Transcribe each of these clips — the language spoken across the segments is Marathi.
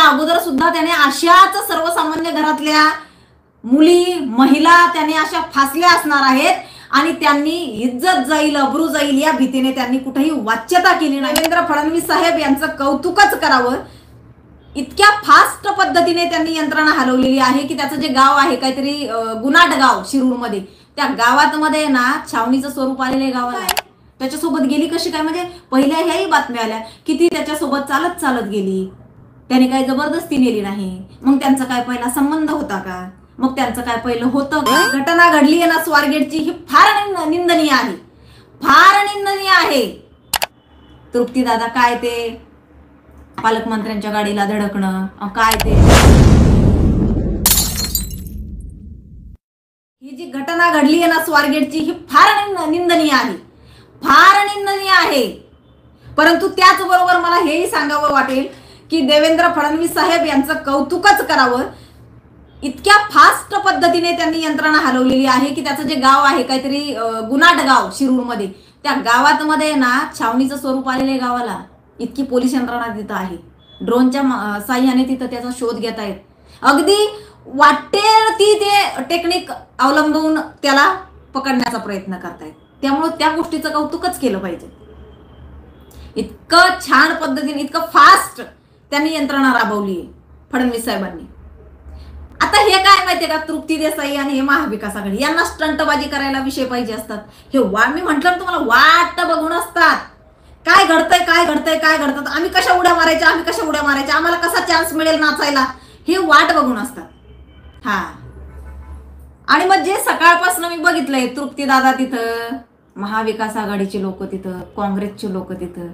अगोदर सुद्धा त्याने अशाच सर्वसामान्य घरातल्या मुली महिला त्याने अशा फासल्या असणार आहेत आणि त्यांनी इज्जत जाईल अब्रू जाईल या भीतीने त्यांनी कुठेही वाच्यता केली नाही। देवेंद्र फडणवीस साहेब यांचं कौतुकच करावं, इतक्या फास्ट पद्धतीने त्यांनी यंत्रणा हलवलेली आहे की त्याचं जे गाव आहे काहीतरी गुनाट गाव शिरूरमध्ये, त्या गावात मध्ये ना छावणीचं स्वरूप आलेले गाव आहे। त्याच्यासोबत गेली कशी काय, म्हणजे पहिल्या ह्याही बातम्या आल्या की ती त्याच्यासोबत चालत चालत गेली, त्याने काही जबरदस्ती नेली नाही। मग त्यांचा काय पहिला संबंध होता का, मग त्यांचं काय पहिलं होतं का? घटना घडली आहे ना स्वारगेटची, ही फार निंदनीय आहे, फार निंदनीय आहे। तृप्ती दादा काय ते पालकमंत्र्यांच्या गाडीला धडकणं, काय ते ही जी घटना घडली आहे ना स्वारगेटची, ही फार निंदनीय आहे, फार निंदनीय आहे। परंतु त्याचबरोबर मला हेही सांगावं वाटेल की देवेंद्र फडणवीस साहेब यांचं कौतुकच करावं, इतक्या फास्ट पद्धतीने त्यांनी यंत्रणा हलवलेली आहे की त्याचं जे गाव आहे काहीतरी गुनाट गाव शिरूरमध्ये, त्या गावात मध्ये ना छावणीचं स्वरूप आलेले गावाला, इतकी पोलीस यंत्रणा तिथं आहे, ड्रोनच्या साह्याने तिथं त्याचा शोध घेत आहेत, अगदी वाटेल ती ते टेक्निक अवलंबून त्याला पकडण्याचा प्रयत्न करतायत। त्यामुळे त्या गोष्टीचं कौतुकच केलं पाहिजे, इतकं छान पद्धतीने इतकं फास्ट त्यांनी यंत्रणा राबवली फडणवीस साहेबांनी। आता हे काय माहितीये का, तृप्ती देसाई आणि हे महाविकास आघाडी यांना स्टंटबाजी करायला विषय पाहिजे असतात, हे मी म्हटलं तुम्हाला वाट बघून असतात, काय घडतंय काय घडतंय काय घडतात, आम्ही कशा उड्या मारायच्या आम्ही कशा उड्या मारायच्या, आम्हाला कसा चान्स मिळेल नाचायला, हे वाट बघून असतात। हा, आणि मग जे सकाळपासून मी बघितलंय, तृप्ती दादा तिथं, महाविकास आघाडीचे लोक तिथं, काँग्रेसचे लोक तिथं,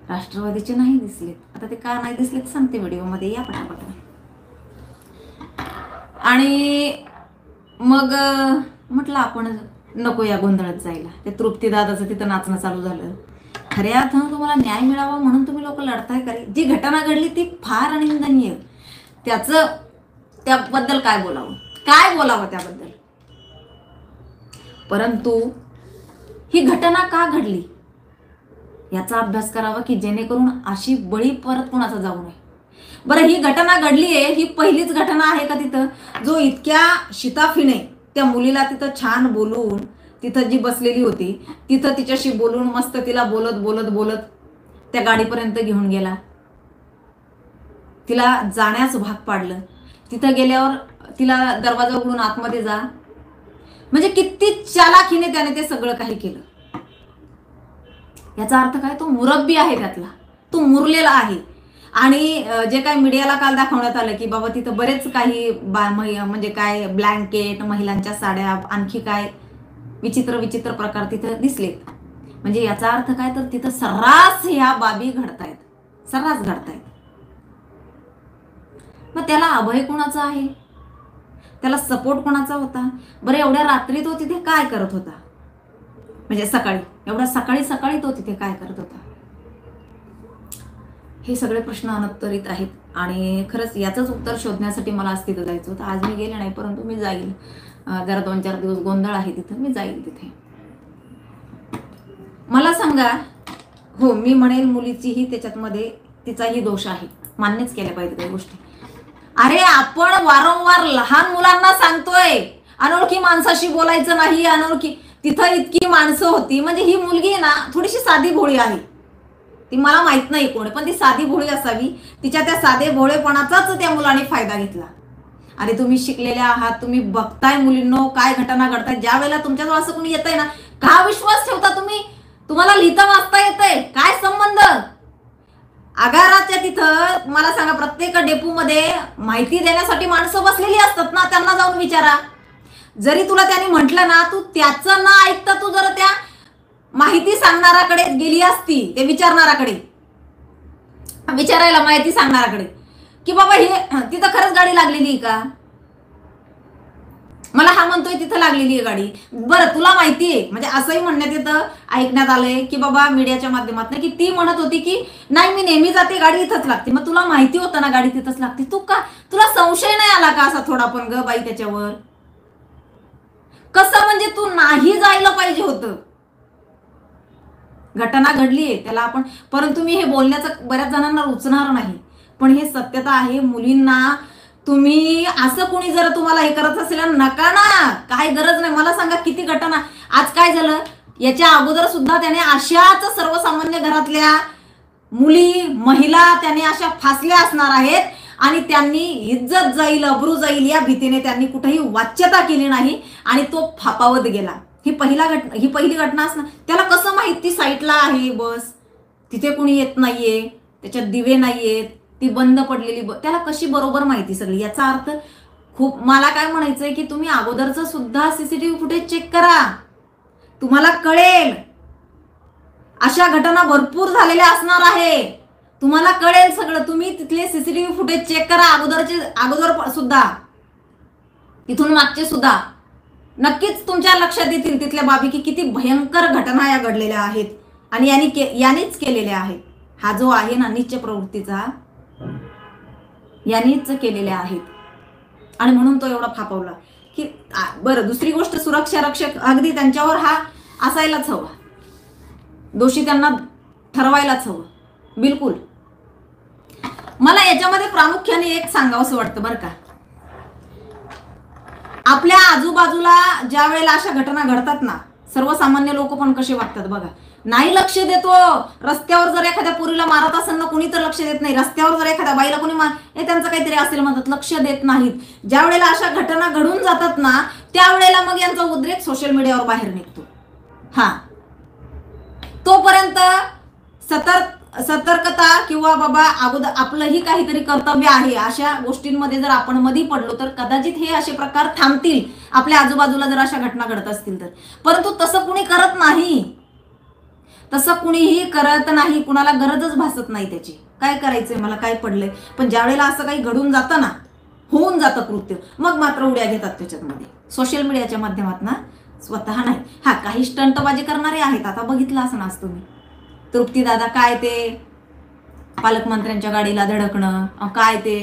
राष्ट्रवादीचे नाही दिसलेत। आता ते का नाही दिसलेत सांगते व्हिडिओमध्ये, या पटापट। आणि मग म्हटलं आपण नको या गोंधळात जायला, ते तृप्ती दादाचं तिथं नाचणं चालू झालं। खऱ्या अर्थानं तुम्हाला न्याय मिळावा म्हणून तुम्ही लोक लढताय का रे? जी घटना घडली ती फार निंदनीय, त्याबद्दल काय बोलावं त्याबद्दल। परंतु ही घटना का घडली याचा अभ्यास करावा की जेणेकरून अशी बळी परत कोणाचा जाऊ नये। बरं, ही घटना घडली आहे, ही पहिलीच घटना आहे का तिथं, जो इतक्या शिताफीने त्या मुलीला तिथं छान बोलून, तिथं जी बसलेली होती तिथं तिच्याशी बोलून मस्त तिला बोलत बोलत बोलत त्या गाडीपर्यंत घेऊन गेला, तिला जाण्यास भाग पाडलं, तिथं गेल्यावर तिला दरवाजा उघडून आतमध्ये जा, म्हणजे किती चालाखीने त्याने ते सगळं काही केलं। याचा अर्थ काय, तो मुरब्बी आहे त्यातला, तो मुरलेला आहे। आणि जे काय मीडियाला काल दाखवण्यात आलं की बाबा तिथं बरेच काही म्हणजे काय ब्लँकेट, महिलांच्या साड्या, आणखी काय विचित्र विचित्र प्रकार तिथं दिसलेत, म्हणजे याचा अर्थ काय, तर तिथं सर्रास ह्या बाबी घडतायत, सर्रास घडतायत। मग त्याला अभय कोणाचा आहे, त्याला सपोर्ट कोणाचा होता? बरं, एवढ्या रात्री तो तिथे काय करत होता, म्हणजे सकाळी एवढ्या सकाळी तो तिथे काय करत होता? हे सगळे प्रश्न अनुत्तरित आहेत आणि खरंच याचंच उत्तर शोधण्यासाठी मला आज तिथं जायचं होतं। आज मी गेले नाही, परंतु मी जाईल, जरा 2-4 दिवस गोंधळ आहे तिथं, मी जाईल तिथे। मला सांगा, हो मी म्हणेल मुलीचीही त्याच्यातमध्ये तिचाही दोष आहे, मान्यच केल्या पाहिजे काही गोष्टी। अरे आपण वारंवार लहान मुलांना सांगतोय अनोळखी माणसाशी बोलायचं नाही, अनोळखी, तिथं इतकी माणसं होती, म्हणजे ही मुलगी ना थोडीशी साधी भोळी आहे, ती मला माहित नाही कोण, पण ती साधी भोळी असावी, तिच्या त्या साधे भोळेपणाचाच त्या मुलाने फायदा घेतला। अरे तुम्ही शिकलेल्या आहात, तुम्ही बघताय मुलींनो काय घटना घडताय, ज्या वेळेला तुमच्याजवळ असं कोणी येतंय ना, का विश्वास ठेवता तुम्ही? तुम्हाला लिहिता वाचता येतंय, काय संबंध? आगाराच्या तिथं मला सांगा, प्रत्येक डेपोमध्ये माहिती देण्यासाठी माणसं बसलेली असतात ना, त्यांना जाऊन विचारा। जरी तुला त्यांनी म्हटलं ना, तू त्याचं ना ऐकता तू जर त्या माहिती सांगणाराकडे गेली असती, ते विचारणाराकडे विचारायला, माहिती सांगणाराकडे की बाबा हे तिथं खरंच गाडी लागलेली आहे का, मला हा म्हणतोय तिथं लागलेली आहे गाडी, बरं तुला माहिती आहे, म्हणजे असंही म्हणण्यात येतं, ऐकण्यात आलंय की बाबा मीडियाच्या माध्यमातून की ती म्हणत होती की नाही मी नेहमी जाते, गाडी इथंच लागते। मग तुला माहिती होतं ना गाडी तिथंच लागते, तू का, तुला संशय नाही आला का असा थोडा पण ग बाई त्याच्यावर? कसं म्हणजे तू नाही जायला पाहिजे होतं, घटना घडलीये त्याला आपण, परंतु मी हे बोलण्याचं बऱ्याच जणांना रुचणार नाही, पण हे सत्यता आहे. मुलींना तुम्ही असं कोणी जर तुम्हाला हे करत असेल नका ना, काय गरज नाही. मला सांगा किती घटना. आज काय झालं, याच्या अगोदर सुद्धा त्याने अशाच सर्वसामान्य घरातल्या मुली महिला त्याने अशा फासल्या असणार आहेत आणि त्यांनी इज्जत जाईल अब्रू जाईल या भीतीने त्यांनी कुठेही वाच्यता केली नाही आणि तो फापावत गेला. ही पहिली घटना असणार. त्याला कसं माहित ती साईटला आहे बस, तिथे कुणी येत नाहीये, त्याच्यात दिवे नाहीयेत, ती बंद पडलेली त्याला कशी बरोबर माहिती सगळी. याचा अर्थ खूप मला काय म्हणायचंय की तुम्ही अगोदरचं सुद्धा सीसीटीव्ही फुटेज चेक करा, तुम्हाला कळेल. अशा घटना भरपूर झालेल्या असणार आहे, तुम्हाला कळेल सगळं. तुम्ही तिथले सीसीटीव्ही फुटेज चेक करा, अगोदर सुद्धा, तिथून मागचे सुद्धा. नक्कीच तुमच्या लक्षात येतील तिथल्या बाबी की किती भयंकर घटना या घडलेल्या आहेत आणि यांनीच केलेल्या आहेत. हा जो आहे ना नीच प्रवृत्तीचा, यांनीच केलेल्या आहेत आणि म्हणून तो एवढा फापवला की बरं. दुसरी गोष्ट, सुरक्षा रक्षक अगदी त्यांच्यावर हा असायलाच हवा, दोषी त्यांना ठरवायलाच हवं, बिलकुल. मला याच्यामध्ये प्रामुख्याने एक सांगावंसं वाटतं बरं का. आपल्या आजूबाजूला ज्या वेळेला अशा घटना घडतात ना, सर्वसामान्य लोक पण कसे वागतात बघा. नाही लक्ष देतो. रस्त्यावर जर एखाद्या पोरीला मारत असेल ना कुणी तर लक्ष देत नाही. रस्त्यावर जर एखाद्या बाईला कोणी त्यांचं काहीतरी असेल म्हणतात, लक्ष देत नाहीत. ज्या वेळेला अशा घटना घडून जातात ना त्यावेळेला मग यांचा उद्रेक सोशल मीडियावर बाहेर निघतो. हा, तोपर्यंत सतर्कता किंवा बाबा अगोदर आपलंही काहीतरी कर्तव्य आहे. अशा गोष्टींमध्ये जर आपण मधी पडलो तर कदाचित हे असे प्रकार थांबतील आपल्या आजूबाजूला जर अशा घटना घडत असतील तर. परंतु तसं कुणी करत नाही, तसं कुणीही करत नाही. कुणाला गरजच भासत नाही त्याची. काय करायचंय, मला काय पडलंय. पण ज्या वेळेला असं काही घडून जातं ना, होऊन जातं कृत्य, मग मात्र उड्या घेतात त्याच्यामध्ये सोशल मीडियाच्या माध्यमात ना, स्वतः नाही. हा, काही स्टंटबाजी करणारे आहेत. आता बघितलं असं नाच तुम्ही, तृप्ती दादा काय ते पालकमंत्र्यांच्या गाडीला धडकणं, काय ते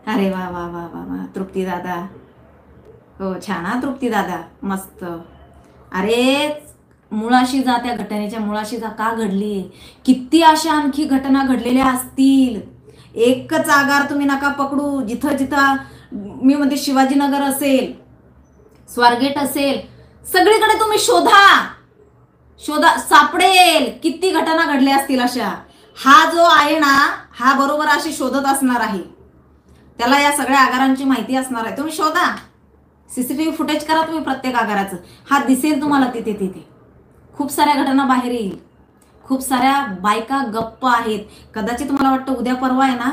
अरे वा वा वा वा वा तृप्ती दादा, हो छान हा तृप्ती दादा, मस्त. अरे मुळाशी जा, त्या घटनेच्या मुळाशी जा. का घडली, किती अशा आणखी घटना घडलेल्या असतील. एकच आगार तुम्ही नका पकडू. जिथं जिथं मी म्हणते शिवाजीनगर असेल, स्वारगेट असेल, सगळीकडे तुम्ही शोधा, सापडेल. किती घटना घडल्या असतील अशा. हा जो आहे ना, हा बरोबर अशी शोधत असणार आहे. त्याला या सगळ्या आगारांची माहिती असणार आहे. तुम्ही शोधा, सीसीटीव्ही फुटेज करा तुम्ही प्रत्येक आगाराचं. हा दिसेल तुम्हाला तिथे तिथे. खूप साऱ्या घटना बाहेर येईल. खूप साऱ्या बायका गप्प आहेत. कदाचित मला वाटतं उद्या परवा आहे ना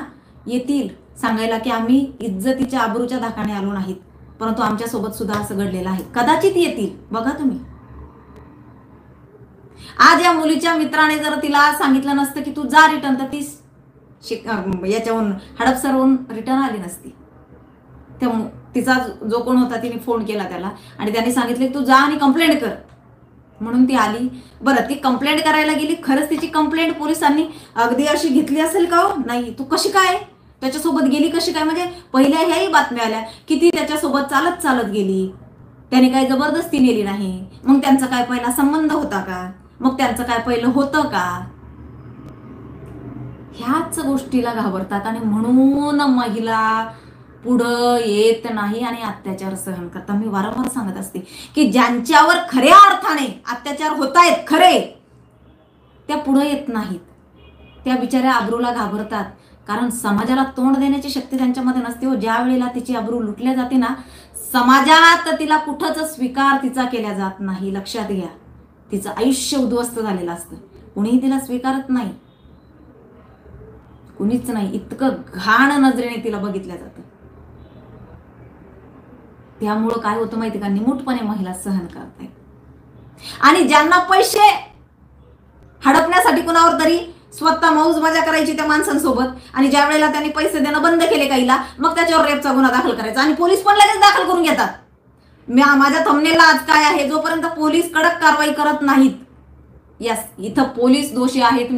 येतील सांगायला की आम्ही इज्जतीच्या आबरूच्या धाकाने आलो नाहीत, परंतु आमच्या सोबत सुद्धा असं घडलेलं आहे. कदाचित येतील, बघा तुम्ही. आज या मुलीच्या मित्राने जर तिला सांगितलं नसतं की तू जा रिटर्न, तर ती याच्याहून हडपसरहून रिटर्न आली नसती. तिचा जो कोण होता तिने फोन केला त्याला आणि त्याने सांगितले तू जा आणि कंप्लेंट कर, म्हणून ती आली. बरं, ती कंप्लेंट करायला गेली. खरंच तिची कंप्लेंट पोलिसांनी अगदी अशी घेतली असेल का हो? नाही. तू कशी काय त्याच्यासोबत गेली, कशी काय, म्हणजे पहिल्या ह्याही बातम्या आल्या की ती त्याच्यासोबत चालत चालत गेली, त्याने काही जबरदस्ती नेली नाही. मग त्यांचा काय पहिला संबंध होता का, मग त्यांचं काय पहिलं होतं का. ह्याच गोष्टीला घाबरतात आणि म्हणून महिला पुढं येत नाही आणि अत्याचार सहन करतात. मी वारंवार सांगत असते की ज्यांच्यावर खऱ्या अर्थाने अत्याचार होत आहेत खरे, त्या पुढे येत नाहीत. त्या बिचाऱ्या अब्रूला घाबरतात, कारण समाजाला तोंड देण्याची शक्ती त्यांच्यामध्ये नसते. हो, ज्या वेळेला तिची अब्रू लुटल्या जाते ना, समाजात तिला कुठंच स्वीकार तिचा केला जात नाही. लक्षात घ्या, तिचं आयुष्य उद्ध्वस्त झालेलं असतं. कुणीही तिला स्वीकारत नाही, कुणीच नाही. इतकं घाण नजरेने तिला बघितलं जातं. त्यामुळं काय होतं माहिती का, निमूटपणे महिला सहन करतायत. आणि ज्यांना पैसे हडपण्यासाठी कुणावर तरी स्वतः मौज मजा करायची त्या माणसांसोबत, आणि ज्या वेळेला त्यांनी पैसे देणं बंद केले काहीला, मग त्याच्यावर रेपचा गुन्हा दाखल करायचा आणि पोलीस पण लगेच दाखल करून घेतात. माझ्या थंबनेलला आज काय आहे, जोपर्यंत पोलीस कडक कारवाई करत नाहीत, यस इथं पोलीस दोषी आहेत.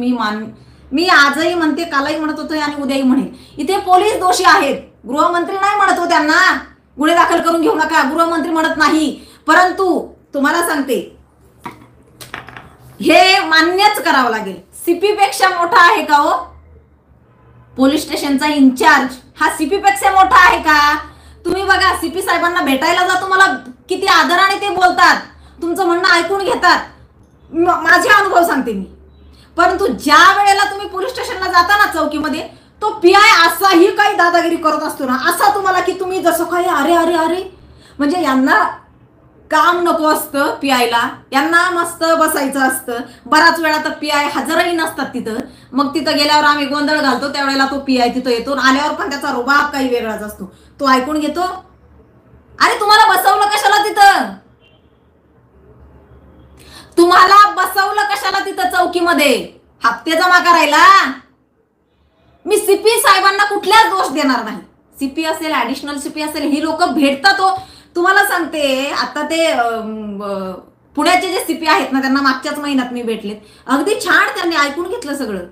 मी आजही म्हणते, कालही म्हणत होते आणि उद्याही म्हणेन, इथे पोलीस दोषी आहेत. गृहमंत्री नाही म्हणत हो त्यांना गुन्हे दाखल करून घेऊ नका, गृहमंत्री म्हणत नाही. परंतु तुम्हाला सांगते, हे मान्यच करावं लागेल. सीपी पेक्षा मोठा आहे का हो? पोलीस स्टेशनचा इन्चार्ज हा सीपी पेक्षा मोठा आहे का? तुम्ही बघा, सीपी साहेबांना भेटायला जा, तुम्हाला किती आदराने ते बोलतात, तुमचं म्हणणं ऐकून घेतात. माझे अनुभव सांगते मी. परंतु ज्या वेळेला तुम्ही पोलीस स्टेशनला जाता ना चौकीमध्ये, तो पीआय असाही काही दादागिरी करत असतो ना, असा तुम्हाला की तुम्ही जसं काही अरे अरे अरे, म्हणजे यांना काम नको असतं पीआयला, यांना मस्त बसायचं असतं. बराच वेळा तर पीआय हजरही नसतात तिथं. मग तिथं गेल्यावर आम्ही गोंधळ घालतो, त्यावेळेला तो पीआय तिथं येतो. आल्यावर पण त्याचा रुबाब काही वेगळाच असतो, तो ऐकून घेतो. अरे तुम्हाला बसवलं कशाला तिथं? तुम्हाला बसवलं कशाला तिथं चौकीमध्ये? हप्ते जमा करायला? मी सीपी साहेबांना कुठल्याच दोष देणार नाही. सीपी असेल, ऍडिशनल सीपी असेल, ही लोक भेटतात. तुम्हाला सांगते, आता ते पुण्याचे जे सीपी आहेत ना, त्यांना मागच्याच महिन्यात मी भेटले. अगदी छान त्यांनी ऐकून घेतलं सगळं.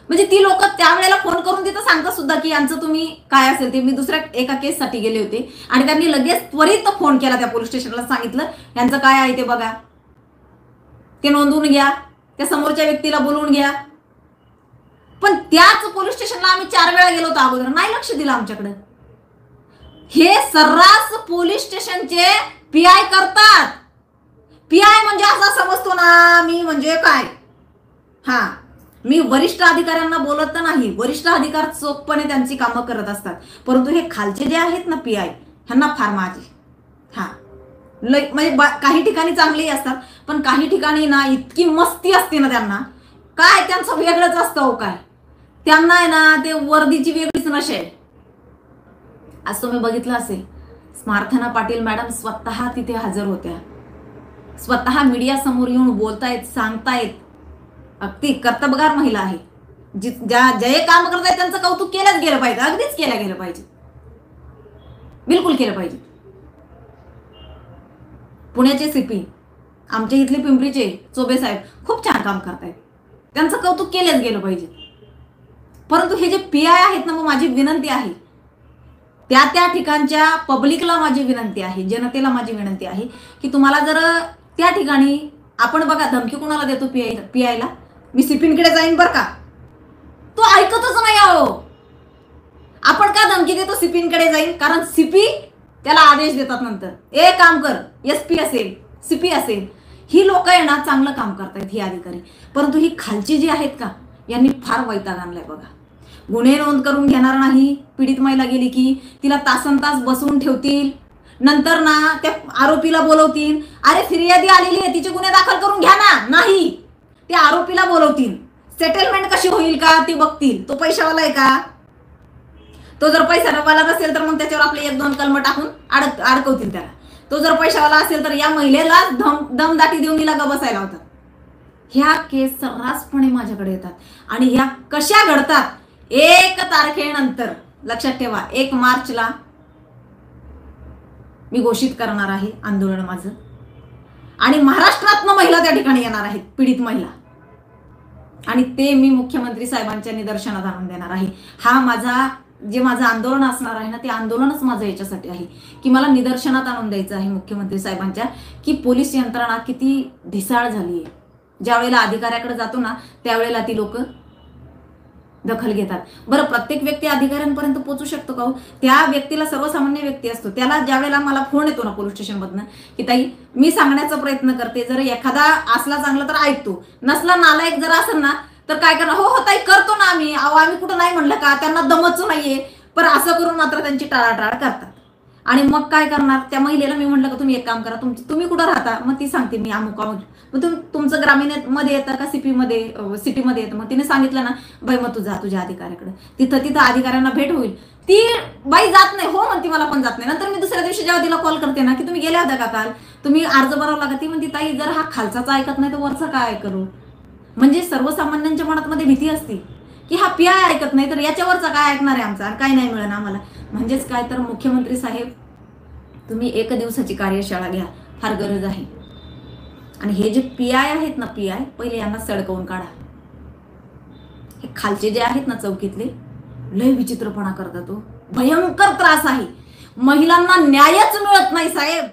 म्हणजे ती लोक त्यावेळेला फोन करून तिथं सांगतात सुद्धा की यांचं तुम्ही काय असेल ते. मी दुसऱ्या एका केससाठी गेले होते आणि त्यांनी लगेच त्वरित फोन केला त्या पोलीस स्टेशनला, सांगितलं यांचं काय आहे ते बघा, ते नोंदवून घ्या, त्या समोरच्या व्यक्तीला बोलवून घ्या. पण त्याच पोलीस स्टेशनला आम्ही 4 वेळा गेलो होतो अगोदर, नाही लक्ष दिलं आमच्याकडे. हे सर्रास पोलीस स्टेशनचे पीआय करतात. पीआय म्हणजे असा समजतो ना मी म्हणजे काय, हा मी वरिष्ठ अधिकाऱ्यांना बोलत तर नाही, वरिष्ठ अधिकार चोखपणे त्यांची कामं करत असतात. परंतु हे खालचे जे आहेत ना पीआय, ह्यांना फार माझी म्हणजे काही ठिकाणी चांगलेही असतात, पण काही ठिकाणी ना इतकी मस्ती असते ना त्यांना, काय त्यांचं वेगळंच असतं. हो काय त्यांना आहे ना, ते वर्दीची वेगळीच नशा आहे. आज तुम्ही बघितलं असेल, स्मार्थना पाटील मॅडम स्वतः तिथे हजर होत्या, स्वतः मीडिया समोर येऊन बोलतायत, सांगतायत. अगदी कर्तबगार महिला आहे. जे काम करतायत त्यांचं कौतुक केलंच गेलं पाहिजे, अगदीच केलं गेलं पाहिजे, बिलकुल केलं पाहिजे. पुण्याचे सीपी, आमच्या इथले पिंपरीचे चोबे साहेब खूप छान काम करतायत, त्यांचं कौतुक केलंच गेलं पाहिजे. परंतु हे जे पीआय आहेत ना, मग माझी विनंती आहे, त्या ठिकाणच्या पब्लिकला माझी विनंती आहे, जनतेला माझी विनंती आहे की तुम्हाला जर त्या ठिकाणी, आपण बघा धमकी कुणाला देतो पीआयला, मी सीपींकडे जाईन बरं का, तो ऐकतच नाही. आहो आपण का धमकी देतो सीपींकडे जाईन? कारण सीपी त्याला आदेश देतात नंतर, ए काम कर, एसपी असेल, सीपी असेल. ही लोक आहे ना चांगलं काम करतायत, ही अधिकारी. परंतु ही खालची जी आहेत का, यांनी फार वैताग आणलाय बघा. गुन्हे नोंद करून घेणार नाही, पीडित महिला गेली की तिला तासनतास बसवून ठेवतील, नंतर ना त्या आरोपीला बोलवतील. अरे फिर्यादी आलेली आहे, तिचे गुन्हे दाखल करून घ्या ना, नाही ते आरोपीला बोलवतील. सेटलमेंट कशी होईल का ते बघतील. तो पैशावाला आहे का? तो जर पैशावाला नसेल तर मग त्याच्यावर आपले 1-2 कलम टाकून अडकवतील त्याला. तो जर पैशावाला असेल तर या महिलेला दमदाटी देऊन तिला बसायला होतात. ह्या केस सर्रासपणे माझ्याकडे येतात आणि ह्या कशा घडतात, 1 तारखेनंतर लक्षात ठेवा, 1 मार्चला मी घोषित करणार आहे आंदोलन माझं, आणि महाराष्ट्रातनं महिला त्या ठिकाणी येणार आहेत, पीडित महिला, आणि ते मी मुख्यमंत्री साहेबांच्या निदर्शनात आणून देणार आहे. हा माझं आंदोलन असणार आहे ना, ते आंदोलनच माझं याच्यासाठी आहे की मला निदर्शनात आणून द्यायचं आहे मुख्यमंत्री साहेबांच्या की पोलीस यंत्रणा किती ढिसाळ झाली आहे. ज्या वेळेला अधिकाऱ्याकडे जातो ना, त्यावेळेला ती लोक दखल घेतात. बरं, प्रत्येक व्यक्ती अधिकाऱ्यांपर्यंत पोहोचू शकतो का? त्या व्यक्तीला, सर्वसामान्य व्यक्ती असतो, त्याला ज्या वेळेला मला फोन येतो ना पोलीस स्टेशनमधनं की ताई मी सांगण्याचा प्रयत्न करते, जर एखादा असला चांगला तर ऐकतो, नसला नालायक जर असेल ना तर काय करणार? हो ताई करतो ना आम्ही, आम्ही कुठं नाही म्हणलं का, त्यांना दमच नाहीये. पण असं करून मात्र त्यांची टाळाटाळ करतात. आणि मग काय करणार? त्या महिलेला मी म्हटलं का तुम्ही एक काम करा, तुम्ही कुठं राहता? मग ती सांगते मी अमुक. मग तुमचं ग्रामीण मध्ये येतं का सिटीमध्ये येतं? मग तिने सांगितलं ना, बाई मग तू जा तुझ्या अधिकाऱ्याकडे, तिथं अधिकाऱ्यांना भेट होईल. ती बाई जात नाही, हो म्हणते मला पण जात नाही. नंतर मी दुसऱ्या दिवशी जेव्हा तिला कॉल करते ना की तुम्ही गेल्या होत्या का काल, तुम्ही अर्ज भरावा लागत, ती म्हणते ताई जर हा खालचाच ऐकत नाही तर वरचा काय करू? म्हणजे सर्वसामान्यांच्या मनात भीती असते की हा पीआय ऐकत नाही तर याच्यावरचा काय ऐकणार आहे आमचा, काय नाही मिळणार आम्हाला. म्हणजेच काय तर मुख्यमंत्री साहेब, तुम्ही 1 दिवसाची कार्यशाळा घ्या, फार गरज आहे. आणि हे जे पीआय आहेत ना, पीआय पहिले यांना सडकवून काढा. हे खालचे जे आहेत ना चौकीतले, लय विचित्रपणा करतात. तो भयंकर त्रास आहे, महिलांना न्यायच मिळत नाही साहेब.